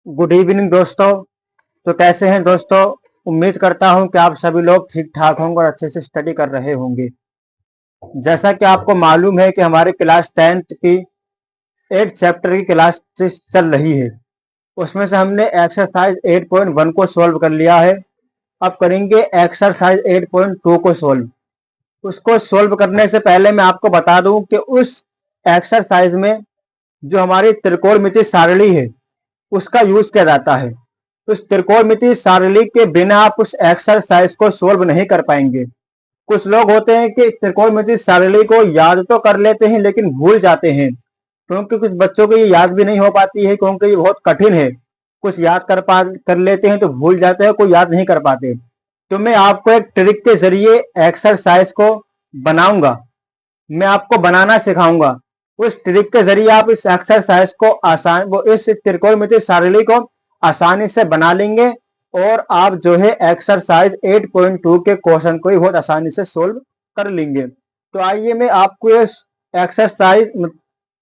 Good evening दोस्तों। तो कैसे हैं दोस्तों? उम्मीद करता हूं कि आप सभी लोग ठीक ठाक होंगे और अच्छे से स्टडी कर रहे होंगे। जैसा कि आपको मालूम है कि हमारी क्लास 10th की 8 चैप्टर की क्लास चल रही है। उसमें से हमने एक्सरसाइज 8.1 को सॉल्व कर लिया है। अब करेंगे एक्सरसाइज 8.2 को सॉल्व। उसको सॉल्व करने से पहले मैं आपको बता दूं कि उस एक्सरसाइज में जो हमारी त्रिकोणमिति सारणी है उसका यूज किया जाता है। उस त्रिकोणमिति सारणी के बिना आप उस एक्सरसाइज को सोल्व नहीं कर पाएंगे। कुछ लोग होते हैं कि त्रिकोणमिति सारणी को याद तो कर लेते हैं लेकिन भूल जाते हैं, क्योंकि कुछ बच्चों को ये याद भी नहीं हो पाती है क्योंकि ये बहुत कठिन है। कुछ याद कर लेते हैं तो भूल जाते हैं, कोई याद नहीं कर पाते। तो मैं आपको एक ट्रिक के जरिए एक्सरसाइज को बनाऊंगा, मैं आपको बनाना सिखाऊंगा। उस ट्रिक के जरिए आप इस एक्सरसाइज को इस त्रिकोणमिति सारणी को आसानी से बना लेंगे और आप जो है एक्सरसाइज 8.2 के क्वेश्चन को ही बहुत आसानी से सोल्व कर लेंगे। तो आइए मैं आपको ये एक्सरसाइज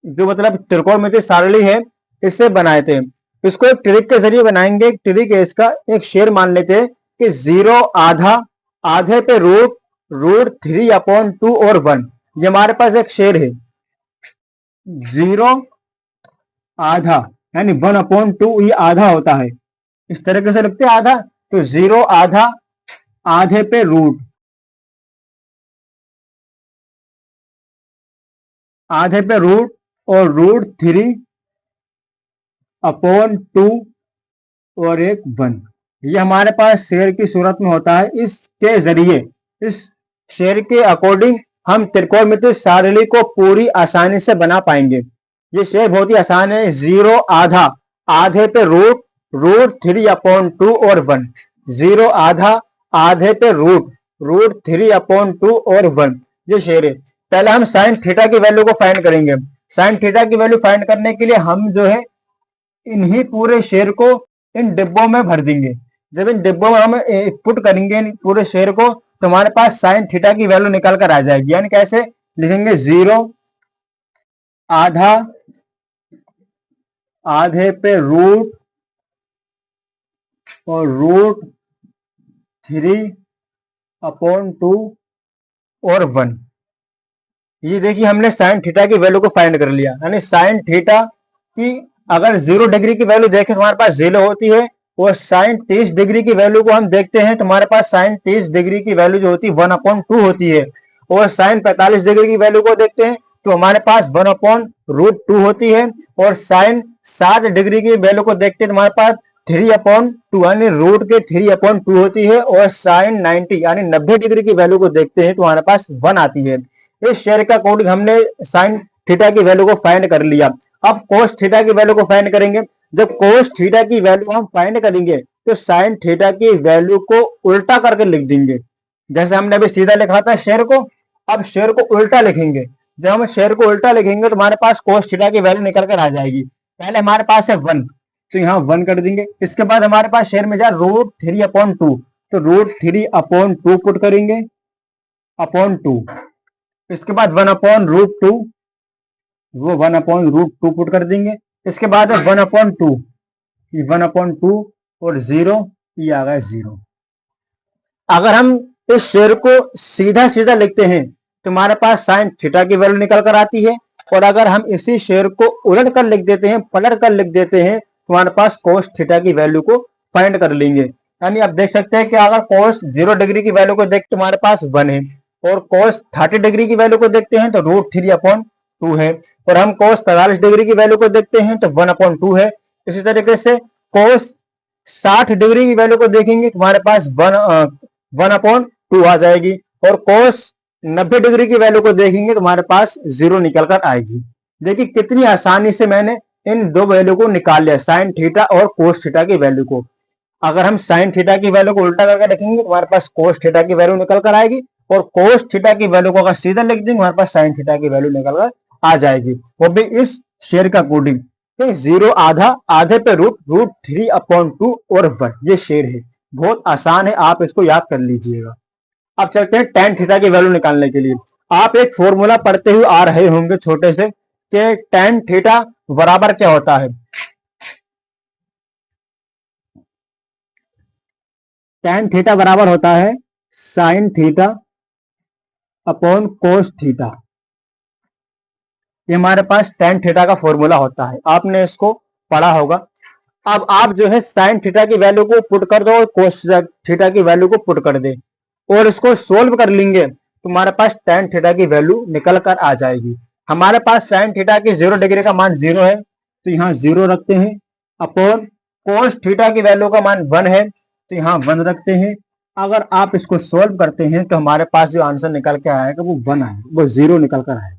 जो मतलब त्रिकोणमिति सारणी है इससे बनाए थे, इसको एक ट्रिक के जरिए बनाएंगे। एक ट्रिक है इसका, एक शेर मान लेते हैं कि 0 आधा, आधे पे रूट 3/2 और 1। ये हमारे पास एक शेर है। 0 आधा यानी 1/2, ये आधा होता है, इस तरीके से लिखते हैं आधा। तो 0 आधा, आधे पे रूट, आधे पे रूट और रूट 3/2 और एक 1। ये हमारे पास शेर की सूरत में होता है। इसके जरिए, इस शेर के अकॉर्डिंग हम त्रिकोणमिति सारणी को पूरी आसानी से बना पाएंगे। ये शेर बहुत ही आसान है। 0 आधा, आधे पे रूट 3/2 और 1। 0 आधा, आधे पे रूट 3/2 और 1। ये शेर है। पहले हम साइन थीटा की वैल्यू को फाइंड करेंगे। साइन थीटा की वैल्यू फाइंड करने के लिए हम जो है इन्हीं पूरे शेर को इन डिब्बों में भर देंगे। जब इन डिब्बों में हम पुट करेंगे पूरे शेर को तो हमारे पास साइन थीटा की वैल्यू निकल कर आ जाएगी। यानी कैसे लिखेंगे? 0 आधा, आधे पे रूट और रूट 3/2 और 1। ये देखिए हमने साइन थीटा की वैल्यू को फाइंड कर लिया। यानी साइन थीटा की अगर 0 डिग्री की वैल्यू देखें तो हमारे पास 0 होती है, और साइन 30 डिग्री की वैल्यू को हम देखते हैं तो हमारे पास साइन 30 डिग्री की वैल्यू जो होती है 1/2 होती है। और साइन 45 डिग्री की वैल्यू को देखते हैं तो हमारे पास 1/√2 होती है। और साइन 60 डिग्री की वैल्यू को देखते हैं तो हमारे पास 3/2 यानी रूट के 3/2 होती है। और साइन 90 यानी 90 डिग्री की वैल्यू को देखते हैं तो हमारे पास 1 आती है। इस शेर का अकॉर्डिंग हमने साइन थीटा की वैल्यू को फाइंड कर लिया। अब कोस थीटा की वैल्यू को फाइंड करेंगे। जब कोस थीटा की वैल्यू हम फाइंड करेंगे तो साइन थीटा की वैल्यू को उल्टा करके लिख देंगे। जैसे हमने अभी सीधा लिखा था शेर को, अब शेर को उल्टा लिखेंगे। जब हम शेर को उल्टा लिखेंगे तो हमारे पास कोस थीटा की वैल्यू निकल कर आ जाएगी। पहले हमारे पास है 1, तो यहाँ 1 कर देंगे। इसके बाद हमारे पास शेर में जा रूट 3/2, तो रूट 3/2 पुट करेंगे अपॉन 2। इसके बाद 1/√2, वो 1/√2 पुट कर देंगे। इसके बाद है 1/2, ये 1/2 और 0, ये आ गया 0। अगर हम इस शेर को सीधा सीधा लिखते हैं तो हमारे पास साइन थीटा की वैल्यू निकल कर आती है। और अगर हम इसी शेर को उलट कर लिख देते हैं, पलट कर लिख देते हैं, तो हमारे पास कोस थीटा की वैल्यू को फाइंड कर लेंगे। यानी आप देख सकते हैं कि अगर कोस 0 डिग्री की वैल्यू को देखते हमारे पास 1 है, और कोस 30 डिग्री की वैल्यू को देखते हैं तो रूट 3/2 है, और हम कोस 45 डिग्री की वैल्यू को देखते हैं तो 1/2 है। इसी तरीके से कोस 60 डिग्री की वैल्यू को देखेंगे तो हमारे पास 1/2 आ जाएगी। और कोस 90 डिग्री की वैल्यू को देखेंगे तो हमारे पास 0 निकल कर आएगी। देखिए कितनी आसानी से मैंने इन दो वैल्यू को निकाल लिया, साइन थीटा और कोस थीटा की वैल्यू को। अगर हम साइन थीटा की वैल्यू को उल्टा करके रखेंगे तो हमारे पास कोस थीटा की वैल्यू निकल कर आएगी, और कोस थीटा की वैल्यू को अगर सीधा लिख देंगे हमारे पास साइन थीटा की वैल्यू निकल कर आ जाएगी, वो भी इस शेर का कोडिंग। 0 आधा, आधे पे रूट 3/2 और 1, ये शेर है। बहुत आसान है, आप इसको याद कर लीजिएगा। अब चलते हैं टेन थीटा की वैल्यू निकालने के लिए। आप एक फॉर्मूला पढ़ते हुए आ रहे होंगे छोटे से कि टेन थीटा बराबर क्या होता है। tan थीटा बराबर होता है sin theta upon cos theta. ये हमारे पास tan थीटा का फॉर्मूला होता है, आपने इसको पढ़ा होगा। अब आप जो है sin थीटा की वैल्यू को पुट कर दो और cos थीटा की वैल्यू को पुट कर दे और इसको सोल्व कर लेंगे, तुम्हारे पास tan थीटा की वैल्यू निकल कर आ जाएगी। हमारे पास sin थीटा की 0 डिग्री का मान 0 है, तो यहाँ 0 रखते हैं, अपॉन cos थीटा की वैल्यू का मान 1 है, तो यहाँ 1 रखते हैं। अगर आप इसको सोल्व करते हैं तो हमारे पास जो आंसर निकल के आएगा वो 1 आएगा, वो 0 निकल कर आएगा।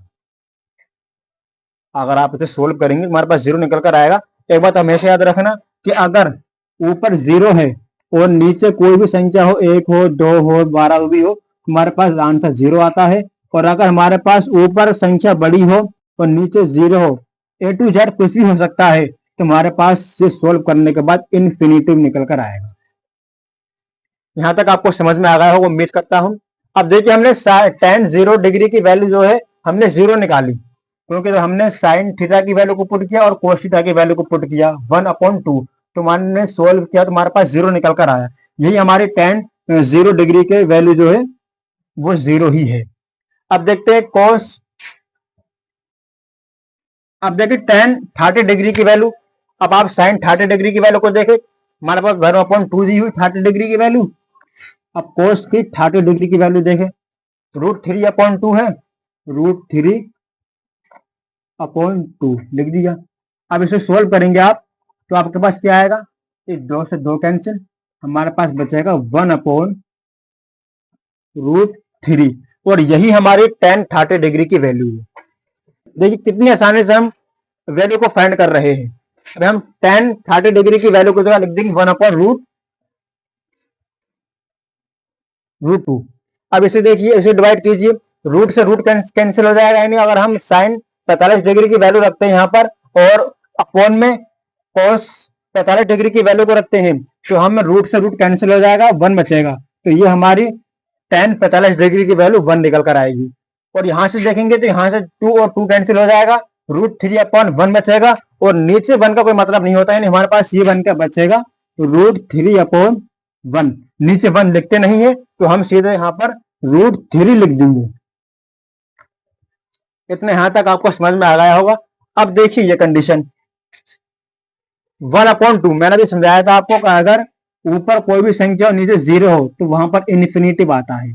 अगर आप इसे सोल्व करेंगे हमारे पास 0 निकल कर आएगा। एक बात हमेशा याद रखना कि अगर ऊपर 0 है और नीचे कोई भी संख्या हो, 1 हो, 2 हो, 12 भी हो, हमारे पास आंसर 0 आता है। और अगर हमारे पास ऊपर संख्या बड़ी हो और नीचे 0 हो, A to Z कुछ भी हो सकता है, तो हमारे पास से सोल्व करने के बाद इन्फिनिटिव निकल कर आएगा। यहां तक आपको समझ में आ गया होगा, उम्मीद करता हूं। अब देखिए हमने tan 0 डिग्री की वैल्यू जो है हमने 0 निकाली, क्योंकि तो हमने sin थीटा की वैल्यू को पुट किया और cos थीटा की वैल्यू को पुट किया 1/2, तो हमने सोल्व किया तो हमारे पास 0 निकल कर आया। यही हमारी tan 0 डिग्री के वैल्यू जो है वो 0 ही है। अब देखते हैं cos, अब देखिए tan 30 डिग्री की वैल्यू। अब आप sin 30 डिग्री की वैल्यू को देखें, हमारे पास 1/2 दी हुई 30 डिग्री की वैल्यू। अब cos की 30 डिग्री की वैल्यू देखें, √3/2 है, √3/2 लिख दिया। अब इसे सोल्व करेंगे आप, तो आपके पास क्या आएगा, इस 2 से 2 कैंसिल, हमारे पास बचेगा 1/√3, और यही हमारी tan 30 डिग्री की वैल्यू है। देखिए कितनी आसानी से हम वैल्यू को फाइंड कर रहे हैं। अब हम tan 30 डिग्री की वैल्यू को जो लिख देंगे 1/√2। अब इसे देखिए, इसे डिवाइड कीजिए, रूट से रूट कैंसिल हो जाएगा, यानी अगर हम sin 45 डिग्री की वैल्यू रखते हैं यहाँ पर और अपॉन में cos 45 डिग्री की वैल्यू को रखते हैं, तो हम रूट से रूट कैंसिल हो जाएगा, 1 बचेगा, तो ये हमारी tan 45 डिग्री की वैल्यू 1 निकल कर आएगी। और यहां से देखेंगे तो यहाँ से 2 और 2 कैंसिल हो जाएगा, √3/1 बचेगा, और नीचे 1 का कोई मतलब नहीं होता है, हमारे पास ये 1 का बचेगा √3/1। नीचे 1 लिखते नहीं है, तो हम सीधे यहाँ पर √3 लिख देंगे। इतने यहां तक आपको समझ में आ गया होगा। अब देखिए ये कंडीशन 1/2, मैंने भी समझाया था आपको कि अगर ऊपर कोई भी संख्या और नीचे 0 हो तो वहां पर इन्फिनिटिव आता है।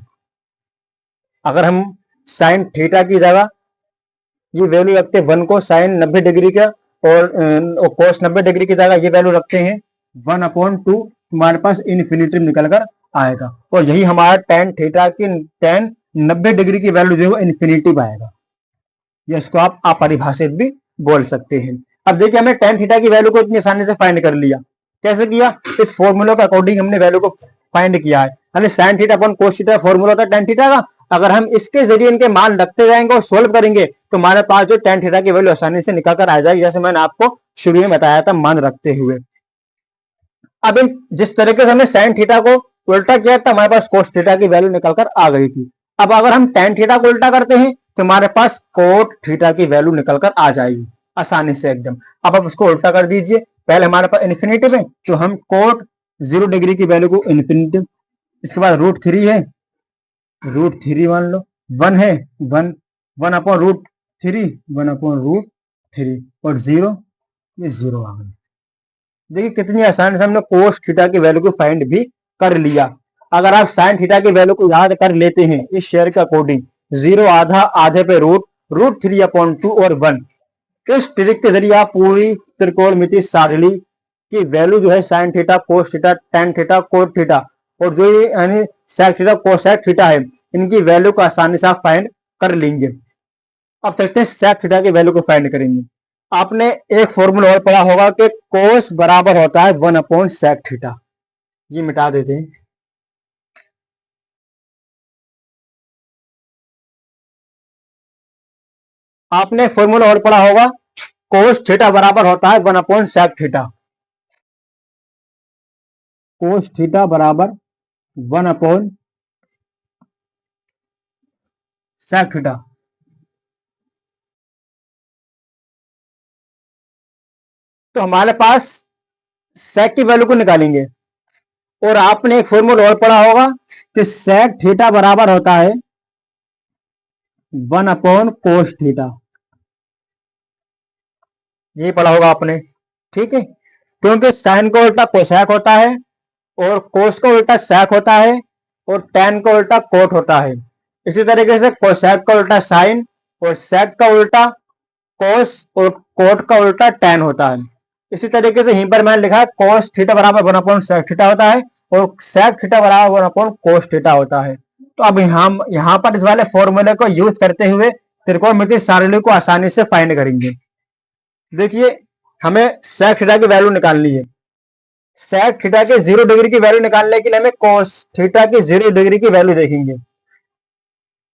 अगर हम sin थीटा की जगह ये वैल्यू रखते हैं 1 को, sin 90 डिग्री का, और cos 90 डिग्री की जगह ये वैल्यू रखते हैं 1/2, हमारे पास इन्फिनिटिव निकल कर आएगा। और यही हमारा tan थीटा की tan 90 डिग्री की वैल्यू जो है इन्फिनिटिव आएगा। इसको आप अपरिभाषित भी बोल सकते हैं। अब देखिए हमने tan थीटा की वैल्यू को इतनी आसानी से फाइंड कर लिया। कैसे किया, इस फॉर्मूले के अकॉर्डिंग हमने वैल्यू को फाइंड किया है। यानी sin theta upon cos theta formula होता है tan थीटा का, अगर हम इसके जरिए इनके मान रखते जाएंगे और सोल्व करेंगे तो हमारे पास जो tan थीटा की वैल्यू आसानी से निकल कर आ जाएगी, जैसे मैंने आपको शुरू में बताया था मान रखते हुए। अब इन जिस तरीके से हमने sin थीटा को उल्टा किया था, हमारे पास cos थीटा की वैल्यू निकल कर आ गई थी। अब अगर हम tan थीटा को उल्टा करते हैं तो हमारे पास cot थीटा की वैल्यू निकल कर आ जाएगी आसानी से एकदम। अब आप उसको उल्टा कर दीजिए, पहले हमारे पास इन्फिनिटिव है तो हम cot 0 डिग्री की वैल्यू को इन्फिनिटिव, इसके बाद √3 है, √3 मान लो, 1 है, 1/√3, 1/√3, और 0, ये 0 आ गई। देखिए कितनी आसानी से हमने cos थीटा की वैल्यू को फाइंड भी कर लिया। अगर आप sin थीटा की वैल्यू को याद कर लेते हैं इस शेयर के अकॉर्डिंग, 0 आधा, आधे पे √3/2 और 1, इस ट्रिक के जरिए आप पूरी त्रिकोणमिति सारणी की वैल्यू जो है sin theta, cos theta, tan theta, cot theta, और जो ये यानी sec थीटा, cosec थीटा है, इनकी वैल्यू को आसानी से आप फाइंड कर लेंगे। अब देखते हैं sec थीटा की वैल्यू को फाइंड करेंगे। आपने एक फॉर्मूला और पढ़ा होगा कि cos बराबर होता है 1/sec थीटा। ये मिटा देते हैं। आपने फॉर्मूला और पढ़ा होगा cos थीटा बराबर होता है 1/sec थीटा। cos थीटा बराबर 1/sec थीटा। तो हमारे पास sec की वैल्यू को निकालेंगे, और आपने एक फॉर्मूला और पढ़ा होगा कि sec थीटा बराबर होता है 1/cos थीटा, ये पढ़ा होगा आपने, ठीक है। क्योंकि साइन का उल्टा कोसैक होता है और कोस का उल्टा सैक होता है और टैन का उल्टा कोट होता है। इसी तरीके से कोसैक का उल्टा साइन और sec का उल्टा कोस और कोट का उल्टा टैन होता है। इसी तरीके से यहीं पर मैंने लिखा है cos थीटा बराबर 1/sec थीटा होता है और sec थीटा बराबर 1/cos थीटा होता है। तो अब यहाँ पर इस वाले फॉर्मूले को यूज करते हुए त्रिकोणमितीय सारणी को आसानी से फाइंड करेंगे। देखिए हमें sec थीटा की वैल्यू निकालनी है। sec थीटा के 0 डिग्री की वैल्यू निकालने के लिए हमें cos थीटा की 0 डिग्री की वैल्यू देखेंगे,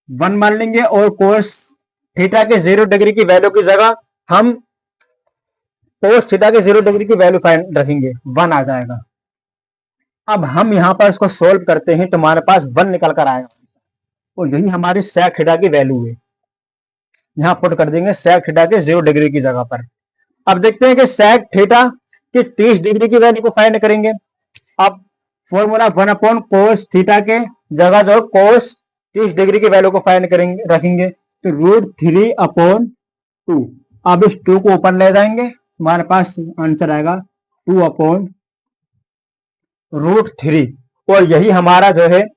1 मान लेंगे और cos थीटा के 0 डिग्री की वैल्यू की जगह हम cos थीटा के 0 डिग्री की वैल्यू फाइंड रखेंगे, 1 आ जाएगा। अब हम यहाँ पर इसको सोल्व करते हैं तो हमारे पास 1 निकल कर आएगा और यही हमारी sec थीटा की वैल्यू है। यहाँ पुट कर देंगे sec थीटा के 0 डिग्री की जगह पर। अब देखते हैं कि sec थीटा की 30 डिग्री की वैल्यू को फाइंड करेंगे। अब फॉर्मूला 1/cos थीटा के जगह जो cos 30 डिग्री की वैल्यू को फाइंड करेंगे रखेंगे तो √3/2। अब इस 2 को ऊपर ले जाएंगे, हमारे पास आंसर आएगा 2/√3 और यही हमारा जो है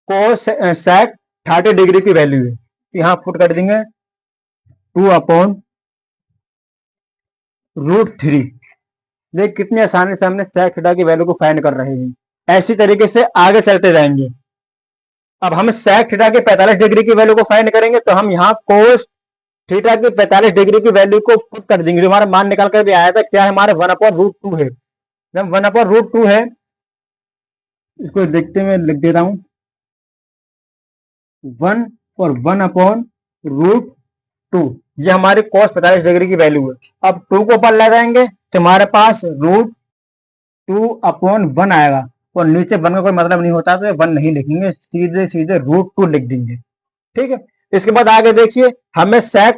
cos sec 30 डिग्री की वैल्यू है। यहाँ पुट कर देंगे 2/√3। देख कितनी आसानी से हमने sec थीटा की वैल्यू को फाइंड कर रहे हैं। ऐसी तरीके से आगे चलते जाएंगे। अब हम sec थीटा के 45 डिग्री की वैल्यू को फाइंड करेंगे तो हम यहाँ cos थीटा की 45 डिग्री की वैल्यू को पुट कर देंगे। जो हमारा मान निकाल कर भी आया था क्या है, हमारे 1/√2 है। जब 1/√2 है, इसको देखते हुए लिख देता हूं 1 और 1/√2, ये हमारी cos 45 डिग्री की वैल्यू है। अब 2 को ऊपर ले जाएंगे तो हमारे पास √2/1 आएगा और नीचे 1 का कोई मतलब नहीं होता तो 1 नहीं लिखेंगे, सीधे सीधे √2 लिख देंगे, ठीक है। इसके बाद आगे देखिए हमें sec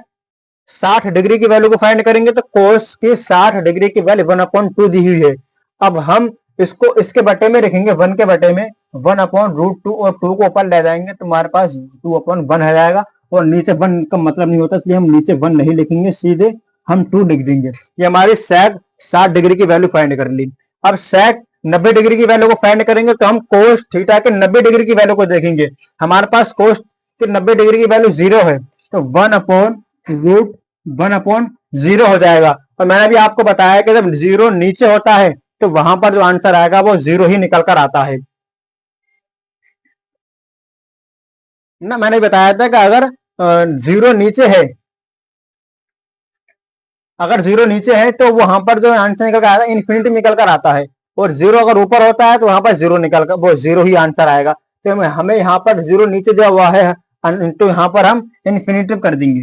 60 डिग्री की वैल्यू को फाइंड करेंगे तो cos की 60 डिग्री की वैल्यू 1/2 दी हुई है। अब हम इसको इसके बटे में रखेंगे, 1 के बटे में 1/√2 और 2 को ऊपर ले जाएंगे तो हमारे पास 2/1 आ जाएगा और नीचे 1 का मतलब नहीं होता इसलिए हम नीचे 1 नहीं लिखेंगे, सीधे हम 2 लिख देंगे। ये हमारी sec 60 डिग्री की वैल्यू फाइंड कर ली। अब sec 90 डिग्री की वैल्यू को फाइंड करेंगे तो हम cos थीटा के 90 डिग्री की वैल्यू को देखेंगे। हमारे पास cos के 90 डिग्री की वैल्यू 0 है तो 1/√1/0 हो जाएगा। और मैंने भी आपको बताया कि जब 0 नीचे होता है तो वहां पर जो आंसर आएगा वो 0 ही निकल कर आता है ना। मैंने बताया था कि अगर 0 नीचे है, अगर 0 नीचे है तो वहां पर जो आंसर निकल कर आता है इन्फिनिटी निकल कर आता है और 0 अगर ऊपर होता है तो वहां पर 0 निकल कर वो 0 ही आंसर आएगा। तो हमें यहाँ पर 0 नीचे जो हुआ है तो यहाँ पर हम इन्फिनिटी कर देंगे।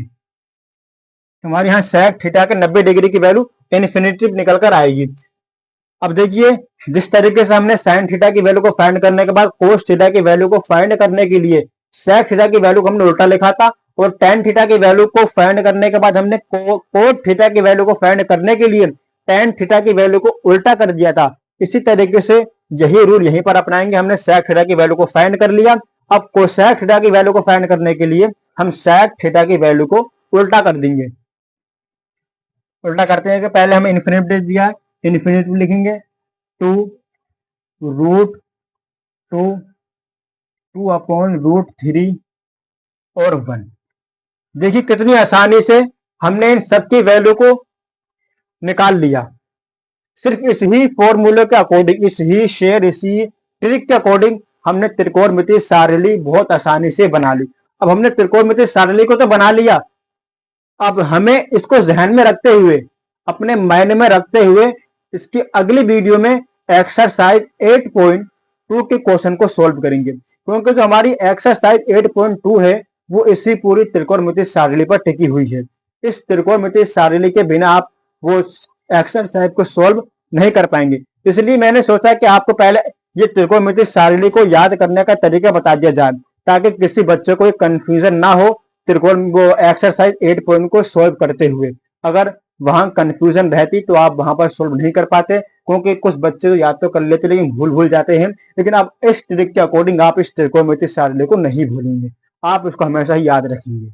हमारे यहाँ sec थीटा के 90 डिग्री की वैल्यू इन्फिनिटी निकल कर आएगी। अब देखिए जिस तरीके से हमने sin थीटा की वैल्यू को फाइंड करने के बाद cos थीटा की वैल्यू को फाइंड करने के लिए sec थीटा की वैल्यू को हमने उल्टा लिखा था और tan थीटा की वैल्यू को फाइंड करने के बाद हमने cot थीटा की वैल्यू को फाइंड करने के लिए tan थीटा की वैल्यू को उल्टा कर दिया था। इसी तरीके से यही रूल यहीं पर अपनाएंगे। हमने sec थीटा की वैल्यू को फाइंड कर लिया। अब cosec थीटा की वैल्यू को फाइंड करने के लिए हम sec थीटा की वैल्यू को उल्टा कर देंगे। उल्टा करते हैं कि पहले हमें इन्फिनिटी दिया है, इन्फिनिटी लिखेंगे 2/√3 और 1। देखिए कितनी आसानी से हमने इन सबकी वैल्यू को निकाल लिया, सिर्फ इस ही फॉर्मूले के अकॉर्डिंग, इसी ट्रिक के अकॉर्डिंग हमने त्रिकोणमितीय सारणी बहुत आसानी से बना ली। अब हमने त्रिकोणमितीय सारणी को तो बना लिया, अब हमें इसको ध्यान में रखते हुए, अपने माइंड में रखते हुए इसकी अगली वीडियो में एक्सरसाइज 8.2 के क्वेश्चन को सोल्व करेंगे। क्योंकि जो हमारी एक्सरसाइज 8.2 है वो इसी पूरी त्रिकोणमितीय सारणी पर टिकी हुई है। इस त्रिकोणमितीय सारणी के बिना आप वो एक्सरसाइज को सोल्व नहीं कर पाएंगे। इसलिए मैंने सोचा कि आपको पहले ये त्रिकोणमितीय सारणी को याद करने का तरीका बता दिया जाए ताकि किसी बच्चे को कंफ्यूजन ना हो त्रिकोण वो एक्सरसाइज 8 को सोल्व करते हुए। अगर वहां कंफ्यूजन रहती तो आप वहां पर सोल्व नहीं कर पाते क्योंकि कुछ बच्चे तो याद तो कर लेते लेकिन भूल जाते हैं। लेकिन अब इस ट्रिक के अकॉर्डिंग आप इस त्रिकोणमिति सारणी को नहीं भूलेंगे, आप इसको हमेशा ही याद रखेंगे।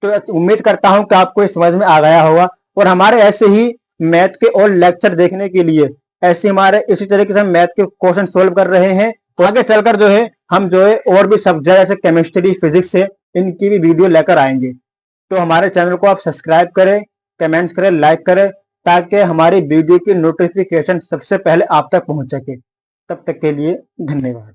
तो उम्मीद करता हूं कि आपको ये समझ में आ गया होगा। और हमारे ऐसे ही मैथ के और लेक्चर देखने के लिए, ऐसे हमारे इसी तरीके से हम मैथ के क्वेश्चन सोल्व कर रहे हैं, तो आगे चलकर जो है हम जो है और भी सब्जेक्ट जैसे केमिस्ट्री, फिजिक्स है, इनकी भी वीडियो लेकर आएंगे। तो हमारे चैनल को आप सब्सक्राइब करें, कमेंट्स करें, लाइक करें, ताकि हमारी वीडियो की नोटिफिकेशन सबसे पहले आप तक पहुंच सके। तब तक के लिए धन्यवाद।